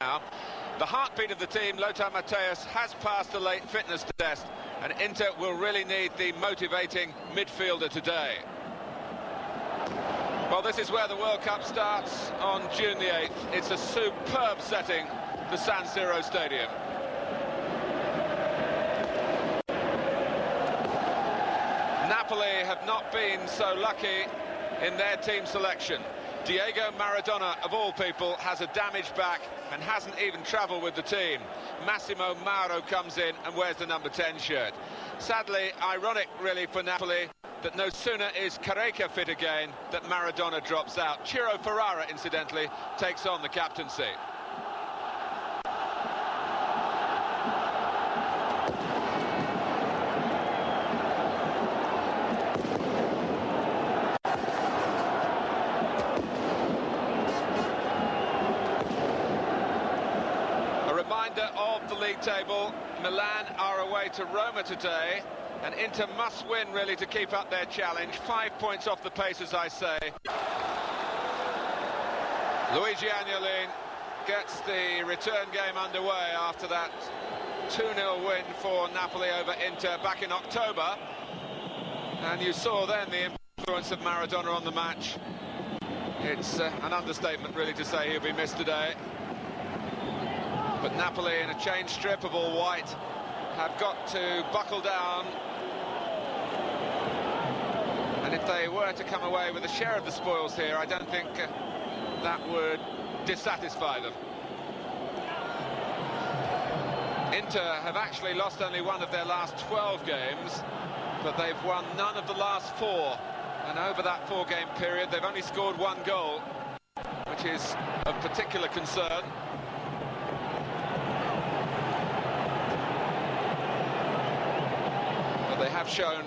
now. The heartbeat of the team, Lothar Matthaus, has passed the late fitness test, and Inter will really need the motivating midfielder today. Well, this is where the World Cup starts on June the 8th. It's a superb setting, the San Siro Stadium. Napoli have not been so lucky in their team selection. Diego Maradona, of all people, has a damaged back and hasn't even travelled with the team. Massimo Mauro comes in and wears the number 10 shirt. Sadly, ironic really for Napoli that no sooner is Careca fit again that Maradona drops out. Ciro Ferrara, incidentally, takes on the captaincy. Of the league table, Milan are away to Roma today, and Inter must win really to keep up their challenge. 5 points off the pace, as I say. Luigi Agnolin gets the return game underway after that 2-0 win for Napoli over Inter back in October, and you saw then the influence of Maradona on the match. It's an understatement really to say he'll be missed today. But Napoli, in a change strip of all white, have got to buckle down. And if they were to come away with a share of the spoils here, I don't think that would dissatisfy them. Inter have actually lost only one of their last 12 games, but they've won none of the last 4. And over that 4-game period, they've only scored 1 goal, which is of particular concern. They have shown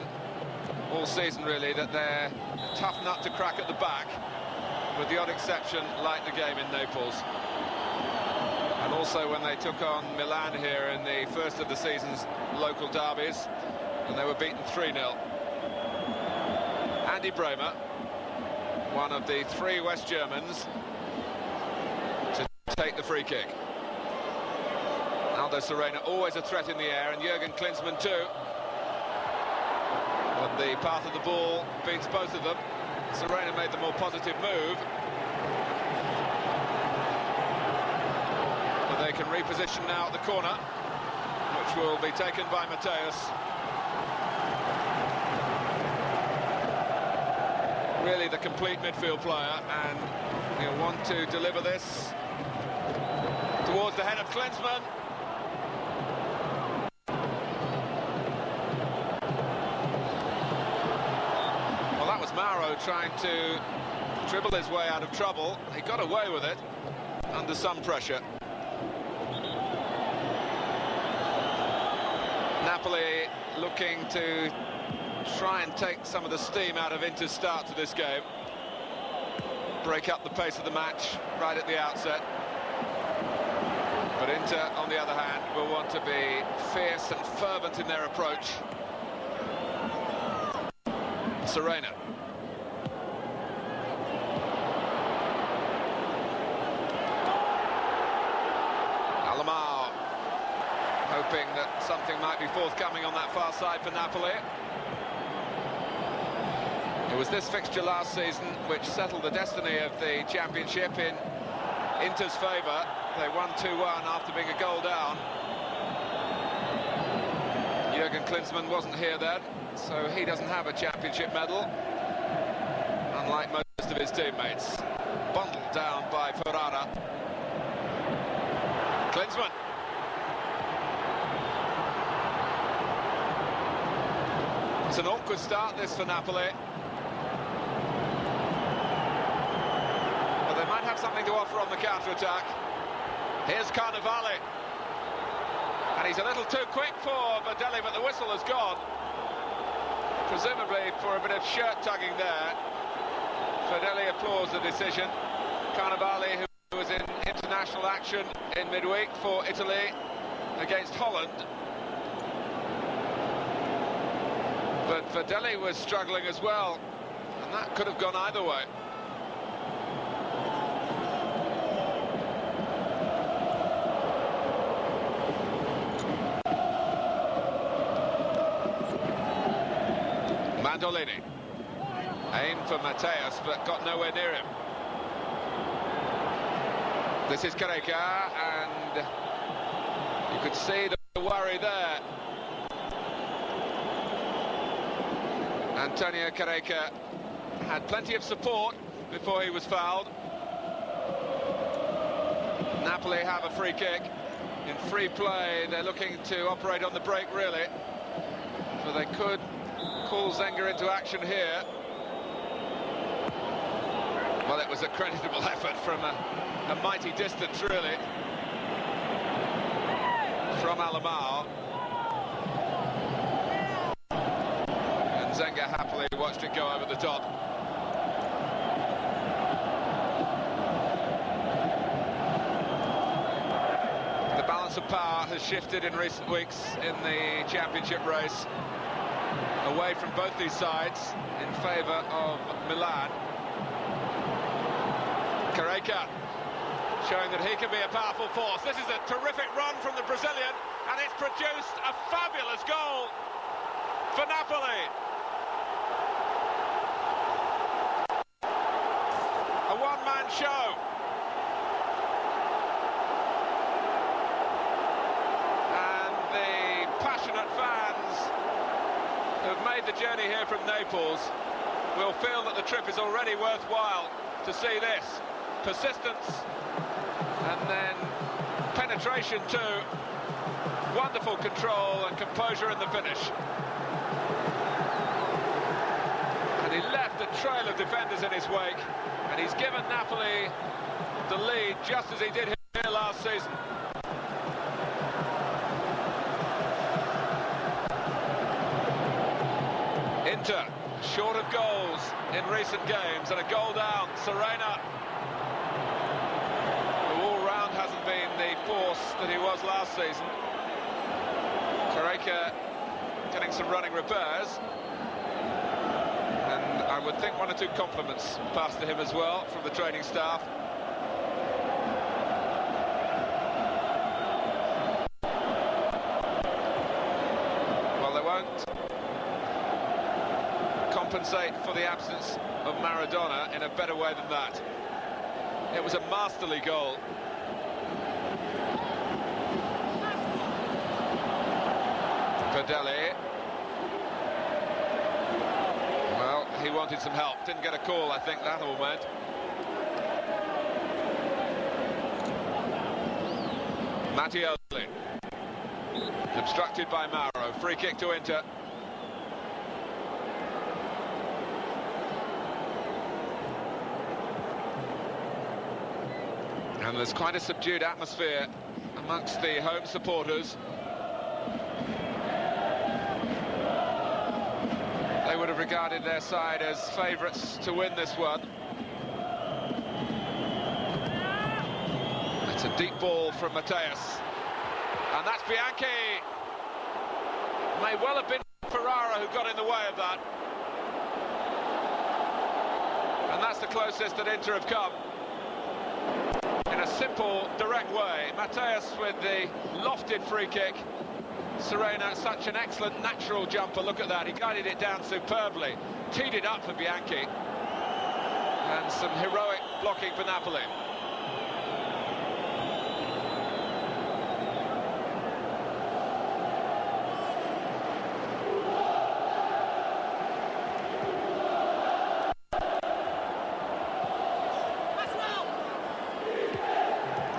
all season really that they're a tough nut to crack at the back, with the odd exception like the game in Naples, and also when they took on Milan here in the first of the season's local derbies, and they were beaten 3-0. Andy Brehme, one of the 3 West Germans to take the free kick. Aldo Serena always a threat in the air, and Jurgen Klinsmann too. But the path of the ball beats both of them. Serena made the more positive move. But they can reposition now at the corner, which will be taken by Matthaus. Really the complete midfield player, and he'll want to deliver this towards the head of Klinsmann. Mauro trying to dribble his way out of trouble. He got away with it under some pressure. Napoli looking to try and take some of the steam out of Inter's start to this game. Break up the pace of the match right at the outset. But Inter, on the other hand, will want to be fierce and fervent in their approach. Serena. Alemao, hoping that something might be forthcoming on that far side for Napoli. It was this fixture last season which settled the destiny of the championship in Inter's favour. They won 2-1 after being a goal down. Jurgen Klinsmann wasn't here then, so he doesn't have a championship medal, unlike most of his teammates. Bundled down by Ferrara. Klinsmann. It's an awkward start, this, for Napoli. But they might have something to offer on the counter-attack. Here's Carnevale. And he's a little too quick for Verdelli, but the whistle has gone. Presumably for a bit of shirt-tugging there. Verdelli applauds the decision. Carnevale, who was in international action in midweek for Italy against Holland. But Verdelli was struggling as well, and that could have gone either way. Mandorlini. Aim for Matthaus, but got nowhere near him. This is Careca, and you could see the worry there. Antonio Careca had plenty of support before he was fouled. Napoli have a free kick. In free play, they're looking to operate on the break, really. So they could call Zenga into action here. Well, it was a creditable effort from a mighty distance, really, from Alemao. And Zenga happily watched it go over the top. The balance of power has shifted in recent weeks in the championship race, away from both these sides, in favour of Milan. Careca showing that he can be a powerful force. This is a terrific run from the Brazilian, and it's produced a fabulous goal for Napoli. A one-man show. And the passionate fans who have made the journey here from Naples will feel that the trip is already worthwhile to see this. Persistence, and then penetration too. Wonderful control and composure in the finish. And he left a trail of defenders in his wake, and he's given Napoli the lead just as he did here last season. Inter, short of goals in recent games, and a goal down. Serena, hasn't been the force that he was last season. Careca getting some running repairs, and I would think one or two compliments passed to him as well from the training staff. Well, they won't compensate for the absence of Maradona in a better way than that. It was a masterly goal. Verdelli. Well, he wanted some help. Didn't get a call, I think, that all meant. Matteoli. Obstructed by Mauro. Free kick to Inter. And there's quite a subdued atmosphere amongst the home supporters. They would have regarded their side as favourites to win this one. It's a deep ball from Matthaus, and that's Bianchi. May well have been Ferrara who got in the way of that. And that's the closest that Inter have come. In a simple, direct way. Matthaus with the lofted free kick. Serena, such an excellent natural jumper. Look at that, he guided it down superbly. Teed it up for Bianchi. And some heroic blocking for Napoli.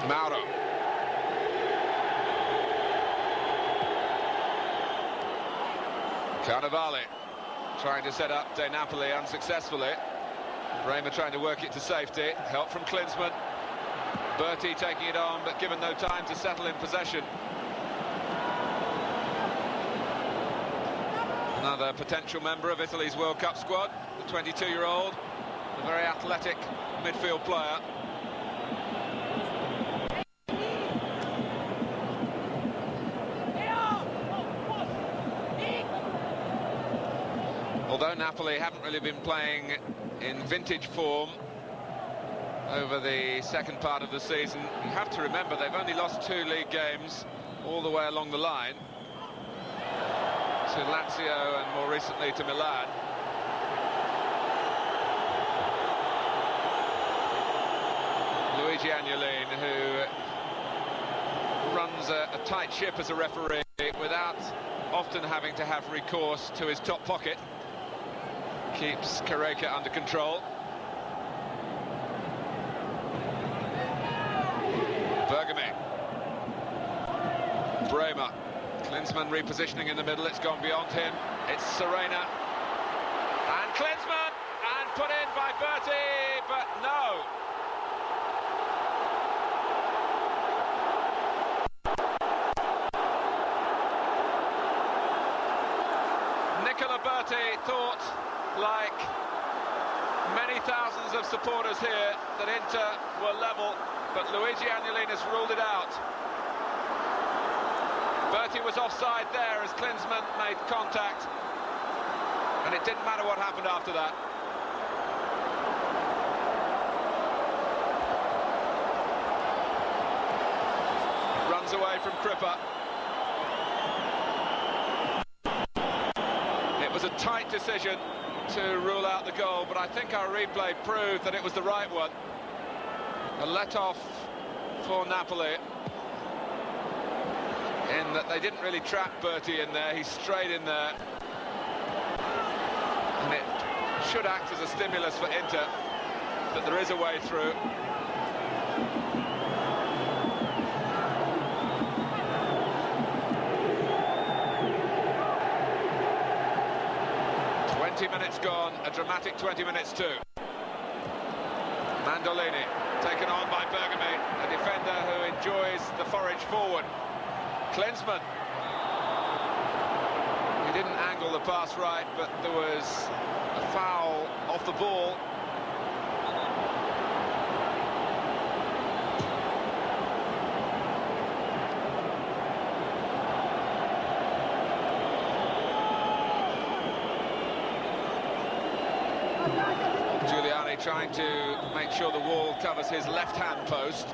Mauro. Carnevale trying to set up De Napoli unsuccessfully. Brehme trying to work it to safety. Help from Klinsmann. Berti taking it on, but given no time to settle in possession. Another potential member of Italy's World Cup squad, the 22-year-old, a very athletic midfield player. Although Napoli haven't really been playing in vintage form over the second part of the season, you have to remember they've only lost 2 league games all the way along the line, to Lazio and more recently to Milan. Luigi Agnolin, who runs a tight ship as a referee without often having to have recourse to his top pocket. Keeps Careca under control. Bergomi. Brehme. Klinsmann repositioning in the middle. It's gone beyond him. It's Serena. And Klinsmann. And put in by Berti, but no. Berti thought, like many thousands of supporters here, that Inter were level, but Luigi Agnolin has ruled it out. Berti was offside there as Klinsmann made contact, and it didn't matter what happened after that. Runs away from Crippa. It was a tight decision to rule out the goal, but I think our replay proved that it was the right one. A let-off for Napoli, in that they didn't really trap Berti in there. He's straight in there, and it should act as a stimulus for Inter that there is a way through. Minutes gone, a dramatic 20 minutes too. Mandorlini taken on by Bergomi, a defender who enjoys the forage forward. Klinsmann. He didn't angle the pass right, but there was a foul off the ball. Giuliani trying to make sure the wall covers his left-hand post.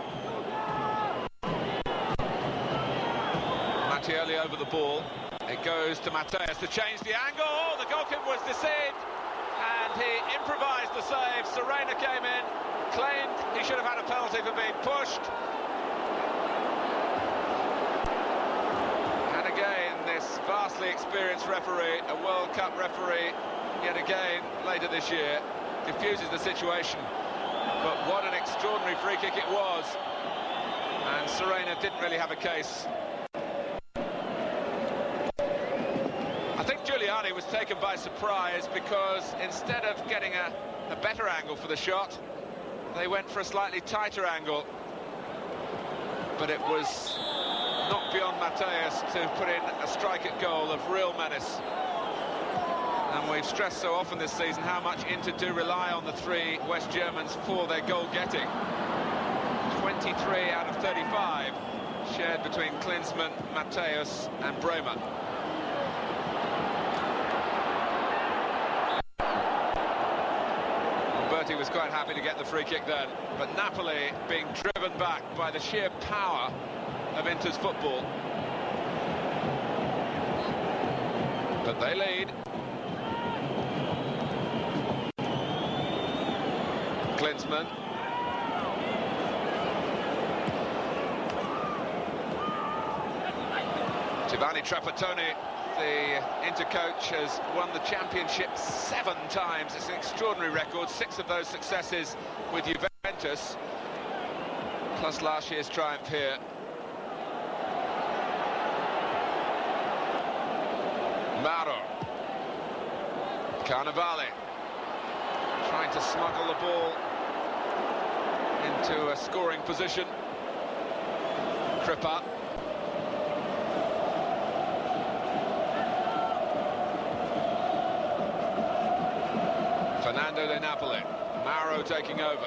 Matteoli over the ball. It goes to Matthaus to change the angle. Oh, the goalkeeper was deceived, and he improvised the save. Serena came in, claimed he should have had a penalty for being pushed. And again, this vastly experienced referee, a World Cup referee, yet again, later this year, diffuses the situation. But what an extraordinary free kick it was, and Serena didn't really have a case. I think Giuliani was taken by surprise, because instead of getting a better angle for the shot, they went for a slightly tighter angle, but it was not beyond Matthaus to put in a strike at goal of real menace. And we've stressed so often this season how much Inter do rely on the three West Germans for their goal-getting. 23 out of 35 shared between Klinsmann, Matthaus and Brehme. Berti was quite happy to get the free kick then, but Napoli being driven back by the sheer power of Inter's football. But they lead. Klinsmann. Giovanni Trapattoni, the Inter coach, has won the championship 7 times. It's an extraordinary record, 6 of those successes with Juventus, plus last year's triumph here. Mauro. Carnevale trying to smuggle the ball into a scoring position. Crippa. Fernando de Napoli. Mauro taking over.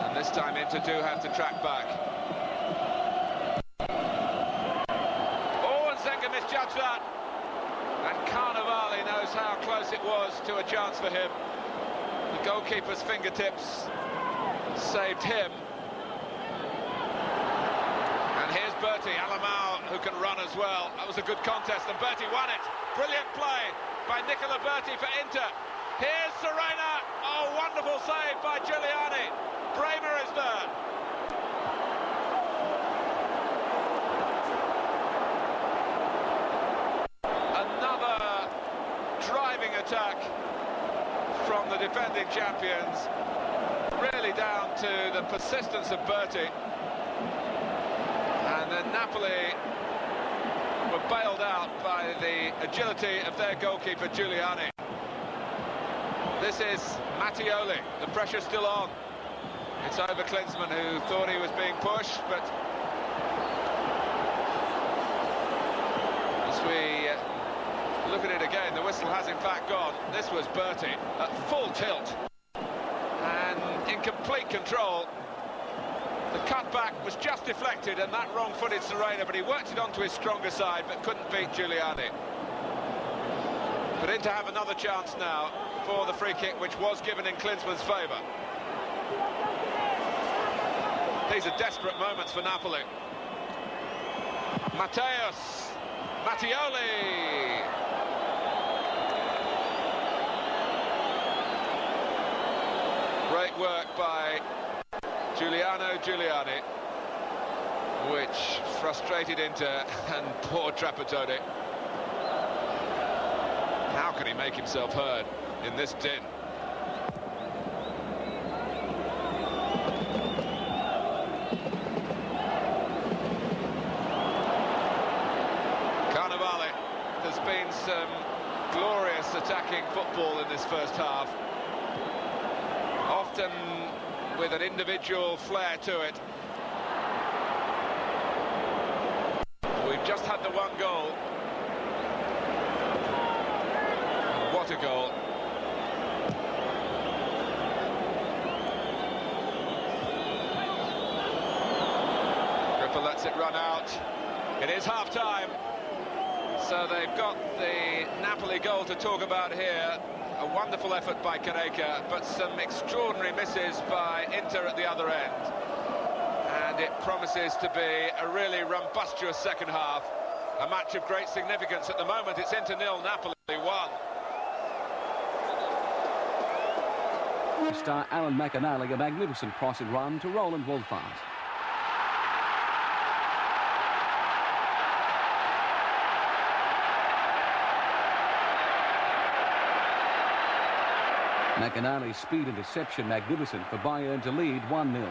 And this time Inter do have to track back. Oh, and Zenga misjudged that. And Carnevale knows how close it was to a chance for him. The goalkeeper's fingertips saved him. And here's Berti, Alemao, who can run as well. That was a good contest, and Berti won it. Brilliant play by Berti for Inter. Here's Serena. Oh, wonderful save by Giuliani. Brehme is there. Another driving attack from the defending champions. Really down to the persistence of Berti. And then Napoli were bailed out by the agility of their goalkeeper Giuliani. This is Matteoli, the pressure's still on. It's over Klinsmann, who thought he was being pushed, but as we look at it again, the whistle has in fact gone. This was Berti at full tilt and in complete control. The cutback was just deflected, and that wrong-footed Serena, but he worked it onto his stronger side, but couldn't beat Giuliani. But in to have another chance now for the free kick, which was given in Klinsmann's favour. These are desperate moments for Napoli. Matthaus, Matteoli. Great work by Giuliani, which frustrated Inter and poor Trapattoni. How can he make himself heard in this din? Carnevale, there's been some glorious attacking football in this first half. Often with an individual flair to it. We've just had the one goal. What a goal. Crippa lets it run out. It is half-time. So they've got the Napoli goal to talk about here. A wonderful effort by Careca, but some extraordinary misses by Inter at the other end. And it promises to be a really rumbustious second half. A match of great significance. At the moment, it's Inter 0, Napoli 1. Star Alan McInally, a magnificent crossing run to Roland Wolfart. McInally's speed and deception magnificent for Bayern to lead 1-0.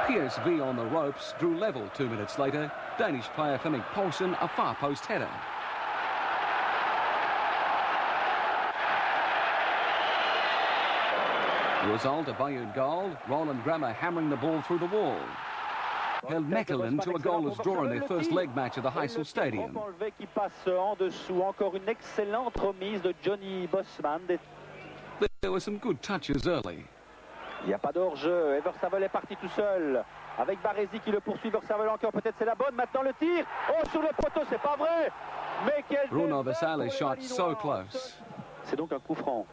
PSV on the ropes, drew level 2 minutes later. Danish player Flemming Poulsen, a far post header. Result, a Bayern goal. Roland Grammer hammering the ball through the wall. Held Mechelen to a goalless draw in their first leg match at the Heysel Stadium. There were some good touches early. Il n'y a pas de hors-jeu, et Versavel est parti tout seul, avec Baresi qui le poursuit, Versavel encore, peut-être c'est la bonne, maintenant le tir, oh sur le poteau, c'est pas vrai, mais quel... Bruno Vesali's shot so close. C'est donc un coup franc.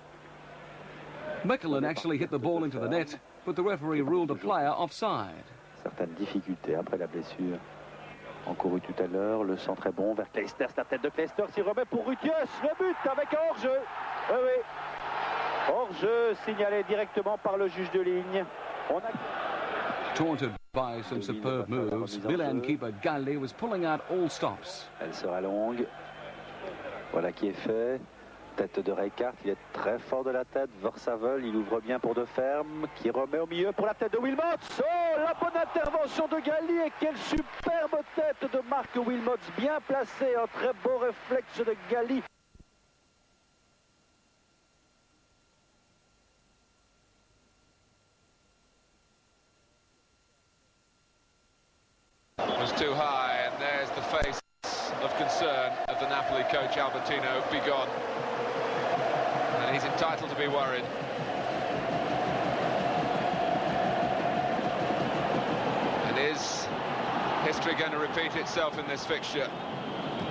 Mechelen actually hit the ball into the net, but the referee ruled a player offside. Certaines difficultés après la blessure encourue tout à l'heure, le centre est bon vers Kleisters, la tête de Kleisters, s'y remet pour Rutius, le but avec un hors-jeu, oui, oui. Hors-jeu signalé directement par le juge de ligne. Taunted by some superb moves, Milan keeper Galli was pulling out all stops. Elle sera longue. Voilà qui est fait. Tête de Rijkaard, il est très fort de la tête. Versavel, il ouvre bien pour de ferme, qui remet au milieu pour la tête de Wilmots. Oh, la bonne intervention de Galli, et quelle superbe tête de Marc Wilmots, bien placé, un très beau réflexe de Galli. Was too high, and there's the face of concern of the Napoli coach Albertino. Be gone, and he's entitled to be worried. And is history going to repeat itself in this fixture,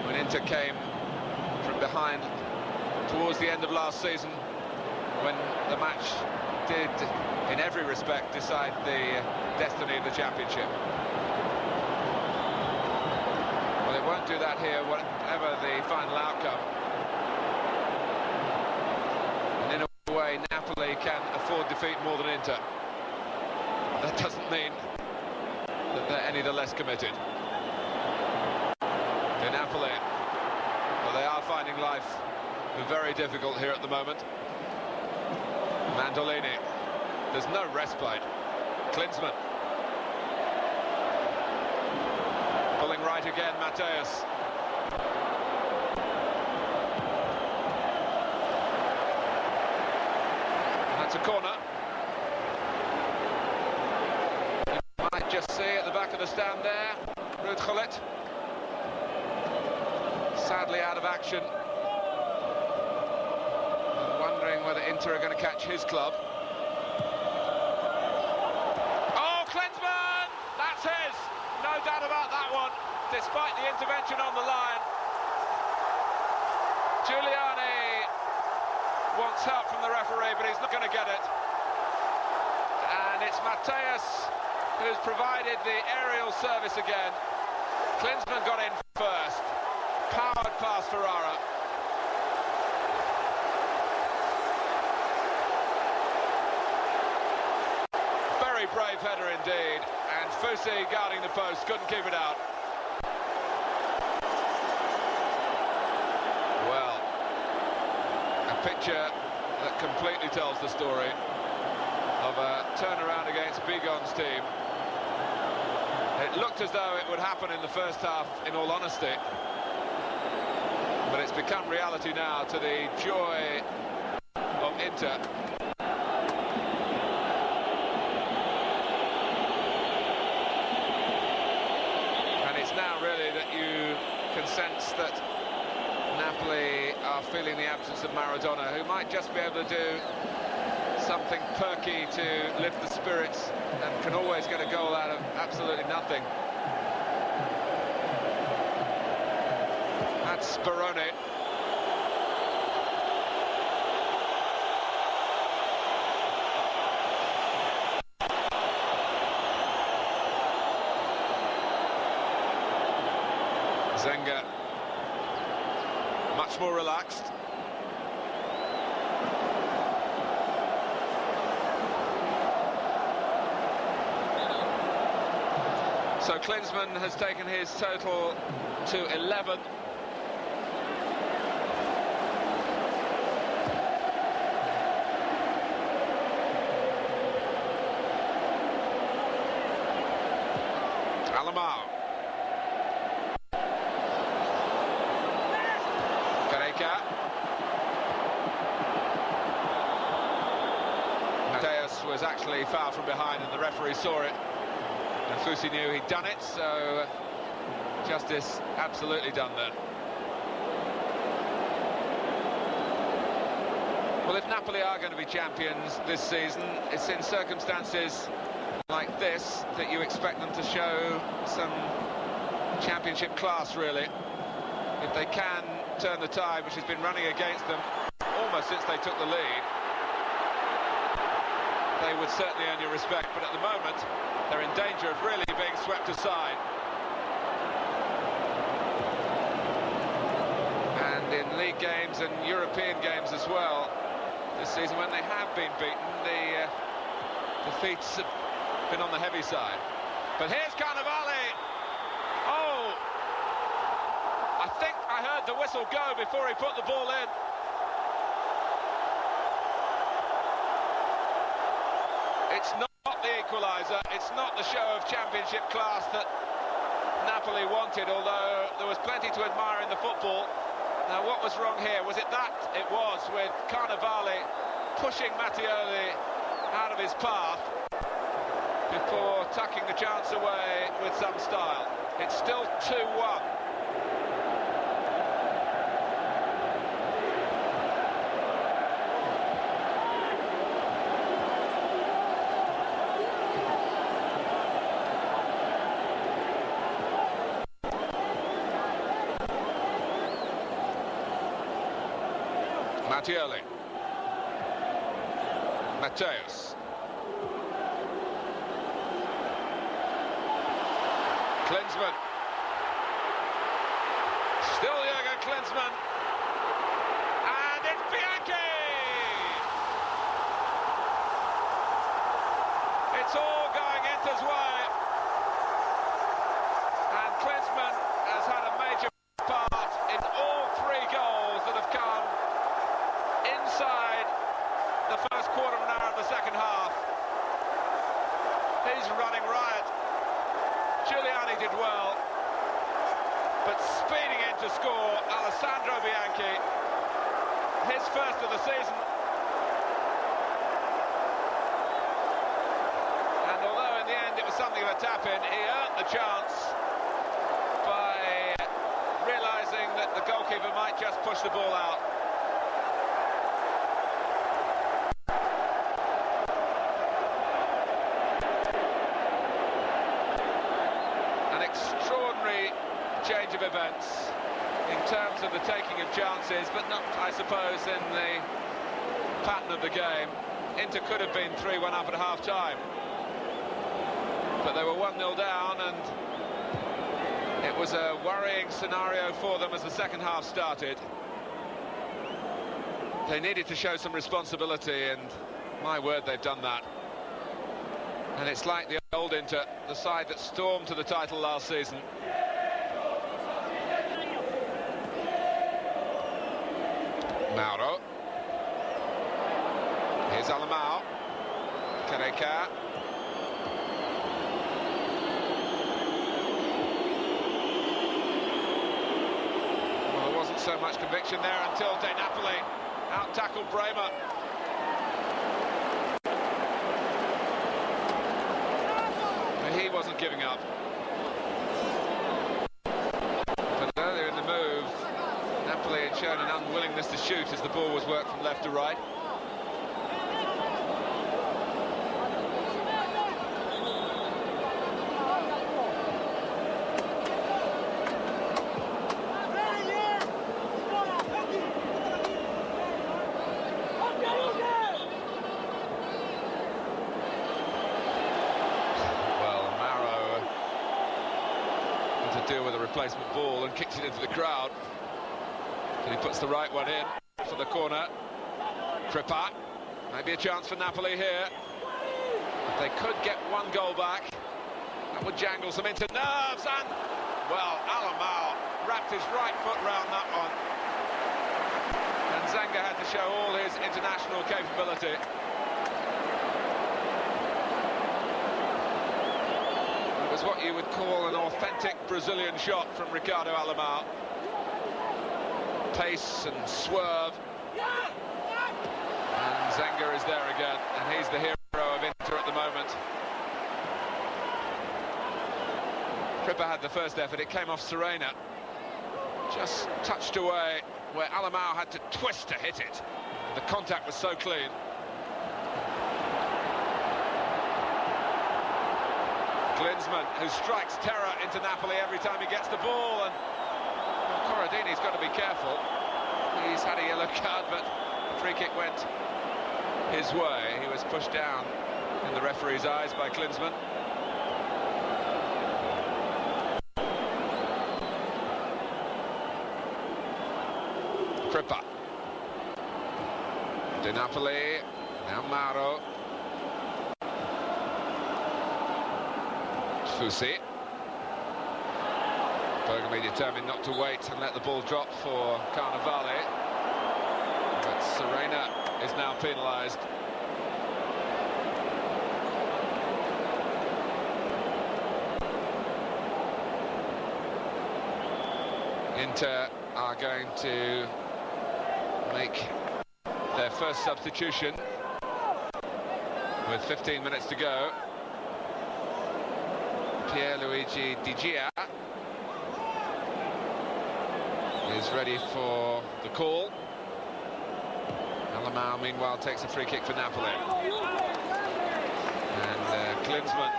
when Inter came from behind towards the end of last season, when the match did in every respect, decide the destiny of the championship. Well, it won't do that here, whatever the final outcome. And in a way, Napoli can afford defeat more than Inter. That doesn't mean that they're any the less committed. To Napoli, well, they are finding life very difficult here at the moment. Mandorlini, there's no respite. Klinsmann. Pulling right again, Matthaus. That's a corner. You might just see at the back of the stand there, Ruud. Sadly out of action. Wondering whether Inter are going to catch his club. Oh, Klinsmann! That's his! No doubt about that one, despite the intervention on the line. Giuliani wants help from the referee, but he's not going to get it. And it's Matthaus who's provided the aerial service again. Klinsmann got in first. Powered past Ferrara. Very brave header indeed, and Fusi guarding the post, couldn't keep it out. Well, a picture that completely tells the story of a turnaround against Bigon's team. It looked as though it would happen in the first half, in all honesty. But it's become reality now, to the joy of Inter. And it's now really that you can sense that Napoli are feeling the absence of Maradona, who might just be able to do something perky to lift the spirits and can always get a goal out of absolutely nothing. That's Baroni. Zenga, much more relaxed. So Klinsmann has taken his total to 11. Alemao. Careca. Matthaus was actually far from behind and the referee saw it. And Fusi knew he'd done it, so justice absolutely done there. Well, if Napoli are going to be champions this season, it's in circumstances like this that you expect them to show some championship class, really. If they can turn the tide, which has been running against them almost since they took the lead, they would certainly earn your respect, but at the moment they're in danger of really being swept aside. And in league games and European games as well this season, when they have been beaten, the defeats have been on the heavy side. But here's Cannavale. Oh, I think I heard the whistle go before he put the ball in. It's not the equaliser, it's not the show of championship class that Napoli wanted, although there was plenty to admire in the football. Now, what was wrong here? Was it that? It was, with Cannavale pushing Matteoli out of his path before tucking the chance away with some style. It's still 2-1. Matteoli. Matthaus. Klinsmann. Still Jurgen Klinsmann. And it's Bianchi! It's all going Inter's way. And Klinsmann has had a major part in all 3 goals that have come inside the first quarter of an hour of the second half. He's running riot. Giuliani did well, but speeding in to score, Alessandro Bianchi, his first of the season. And although in the end it was something of a tap-in, he earned the chance by realising that the goalkeeper might just push the ball out. Extraordinary change of events in terms of the taking of chances, but not, I suppose, in the pattern of the game. Inter could have been 3-1 up at half-time, but they were 1-0 down, and it was a worrying scenario for them as the second half started. They needed to show some responsibility, and my word, they've done that. And it's like the old Inter, the side that stormed to the title last season. Mauro. Here's Alemao. Careca. Well, there wasn't so much conviction there until Napoli out-tackled Brehme. He wasn't giving up. But earlier in the move, Napoli had shown an unwillingness to shoot as the ball was worked from left to right. Deal with a replacement ball and kicks it into the crowd. And he puts the right one in for the corner. Crippa. Maybe a chance for Napoli here. If they could get 1 goal back, that would jangle some Inter nerves, and, well, Alemao wrapped his right foot round that one. And Zenga had to show all his international capability. What you would call an authentic Brazilian shot from Ricardo Alemao. Pace and swerve. And Zenga is there again, and he's the hero of Inter at the moment. Crippa had the first effort, it came off Serena. Just touched away, where Alemao had to twist to hit it. The contact was so clean. Klinsmann, who strikes terror into Napoli every time he gets the ball, and well, Corradini's got to be careful. He's had a yellow card, but the free kick went his way. He was pushed down in the referee's eyes by Klinsmann. Crippa. De Napoli, now Mauro. Fusi. Bergomi determined not to wait and let the ball drop for Carnevale. But Serena is now penalised. Inter are going to make their first substitution with 15 minutes to go. Pierluigi Di Gia is ready for the call. Alemao, meanwhile, takes a free kick for Napoli. And Klinsmann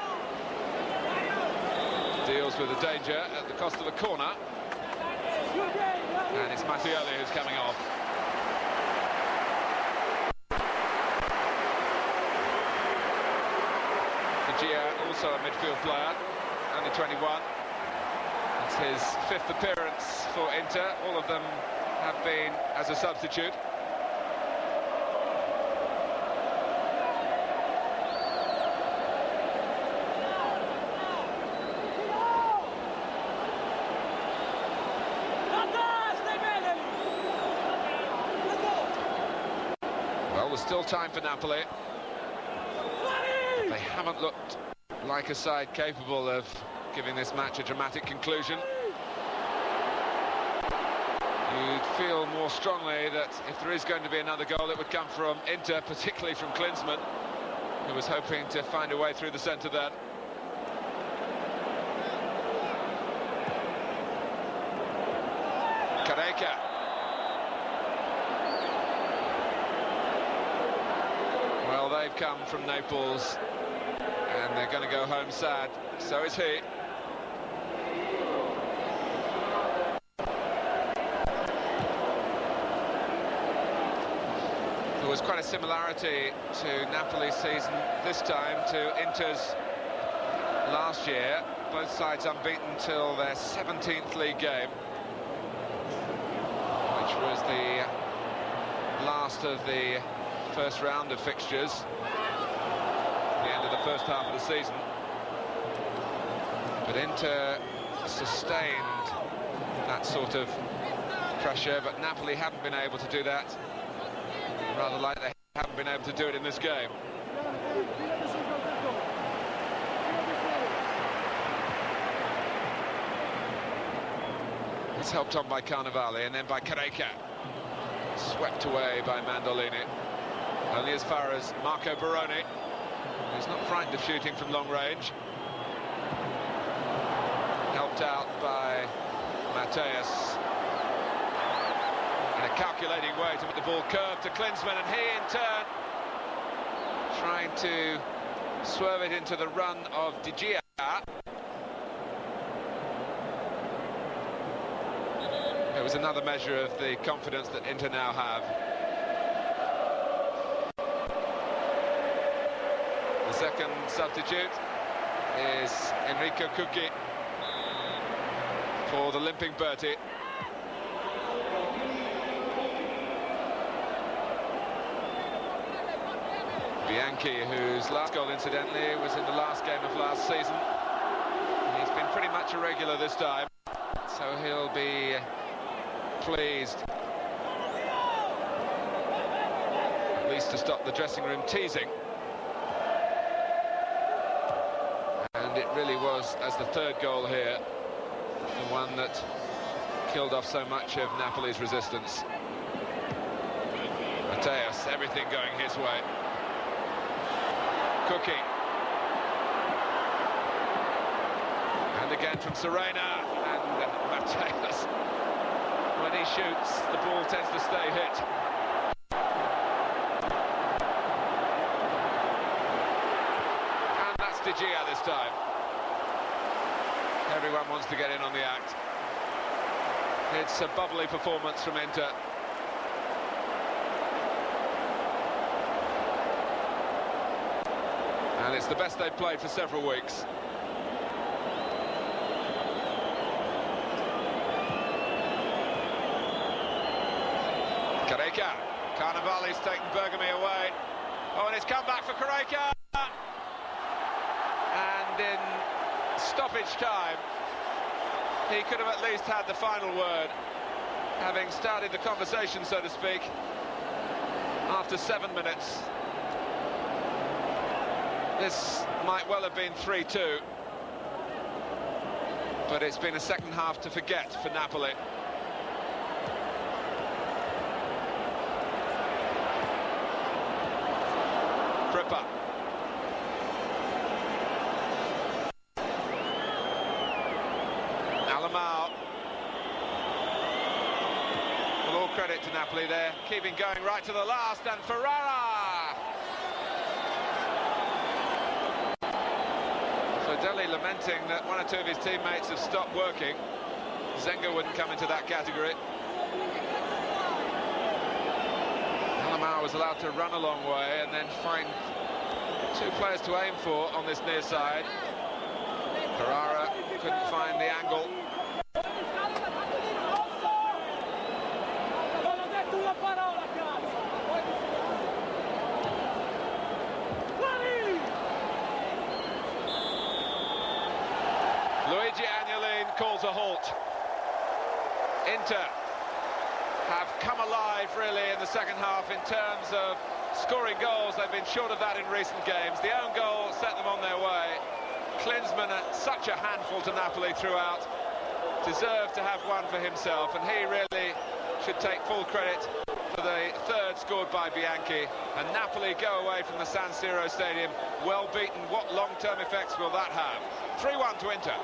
deals with the danger at the cost of a corner. And it's Matteoli who's coming off. Di Gia, also a midfield player, under 21. his 5th appearance for Inter. All of them have been as a substitute. Well, there's still time for Napoli. They haven't looked like a side capable of giving this match a dramatic conclusion. You'd feel more strongly that if there is going to be another goal, it would come from Inter, particularly from Klinsmann, who was hoping to find a way through the centre there. Careca. Well, they've come from Naples, and they're going to go home sad. So is he. There was quite a similarity to Napoli's season this time to Inter's last year. Both sides unbeaten till their 17th league game, which was the last of the first round of fixtures, the end of the first half of the season. But Inter sustained that sort of pressure, but Napoli haven't been able to do that. Rather like they haven't been able to do it in this game. It's helped on by Carnevale and then by Careca. Swept away by Mandorlini. Only as far as Marco Baroni, who's not frightened of shooting from long range. Helped out by Matthaus. In a calculating way to make the ball curve to Klinsmann, and he in turn trying to swerve it into the run of De Gea. It was another measure of the confidence that Inter now have. The second substitute is Enrico Cucchi for the limping Berti. Bianchi, whose last goal incidentally was in the last game of last season. He's been pretty much a regular this time, so he'll be pleased, at least to stop the dressing room teasing. And it really was, as the third goal here, the one that killed off so much of Napoli's resistance. Matthaus, everything going his way. Cucchi. And again from Serena, and Matthaus. When he shoots, the ball tends to stay hit. And that's De Gea this time. Everyone wants to get in on the act. It's a bubbly performance from Inter. And it's the best they've played for several weeks. Careca. Carnevale's taken Bergomi away. Oh, and it's come back for Careca. And in stoppage time, he could have at least had the final word, having started the conversation, so to speak, after 7 minutes. This might well have been 3-2, but it's been a second half to forget for Napoli. Crippa. Alemao. Well, all credit to Napoli there, keeping going right to the last, and Ferrara! Verdelli lamenting that one or two of his teammates have stopped working. Zenga wouldn't come into that category. Alemao was allowed to run a long way and then find two players to aim for on this near side. Ferrara couldn't find the angle. calls a halt. Inter have come alive really in the second half in terms of scoring goals. They've been short of that in recent games. The own goal set them on their way. Klinsmann, such a handful to Napoli throughout, deserved to have one for himself, and he really should take full credit for the third scored by Bianchi. And Napoli go away from the San Siro Stadium well beaten. What long-term effects will that have? 3-1 to Inter.